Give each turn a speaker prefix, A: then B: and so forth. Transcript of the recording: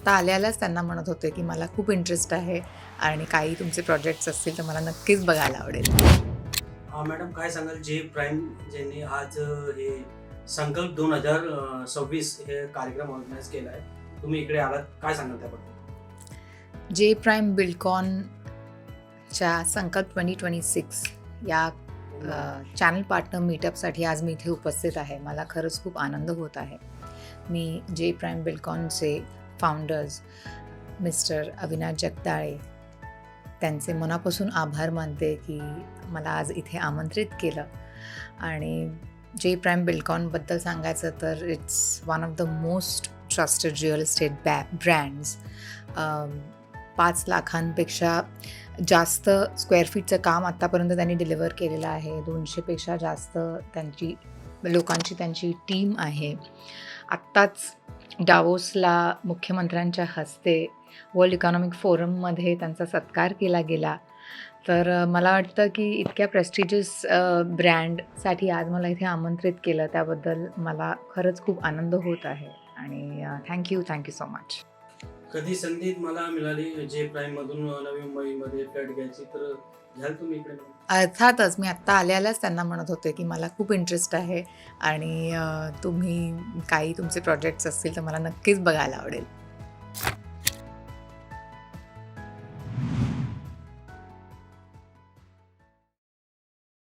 A: आत्ता आल्यालाच त्यांना म्हणत होते की मला खूप इंटरेस्ट आहे आणि काही तुमचे प्रोजेक्ट्स असतील तर मला नक्कीच बघायला आवडेल.
B: मॅडम काय सांगाल जे प्राईम ज्यांनी आज हे संकल्प 2026 हे कार्यक्रम ऑर्गनाईज केला आहे. तुम्ही इकडे आलात, काय सांगाल त्याबद्दल?
A: जे प्राईम बिल्डकॉनच्या संकल्प 2026 या चॅनल पार्टनर मीटअपसाठी आज मी इथे उपस्थित आहे. मला खरंच खूप आनंद होत आहे. मी जे प्राईम बिल्डकॉनचे फाउंडर्स मिस्टर अविनाश जगदाळे त्यांचे मनापासून आभार मानते की मला आज इथे आमंत्रित केलं. आणि जे प्राईम बिल्डकॉनबद्दल सांगायचं तर it's one of the most trusted real estate brands. 5 लाखांपेक्षा जास्त स्क्वेअर फीटचं काम आत्तापर्यंत त्यांनी डिलिव्हर केलेलं आहे. 200पेक्षा जास्त लोकांची त्यांची टीम आहे. आत्ताच डावोसला मुख्यमंत्र्यांच्या हस्ते वर्ल्ड इकॉनॉमिक फोरममध्ये त्यांचा सत्कार केला गेला. तर मला वाटतं की इतक्या प्रेस्टिजियस ब्रँडसाठी आज मला इथे आमंत्रित केलं त्याबद्दल मला खरंच खूप आनंद होत आहे आणि थँक्यू सो मच.
B: कधी संधी मला मिळाली जे प्राईममधून नवी मुंबईमध्ये फ्लॅट घ्यायची तर घ्याल तुम्ही इकडे?
A: अर्थातच मी आत्ता आल्यालाच त्यांना म्हणत होते की मला खूप इंटरेस्ट आहे आणि तुम्ही काही तुमचे प्रोजेक्ट्स असतील तर मला नक्कीच बघायला आवडेल.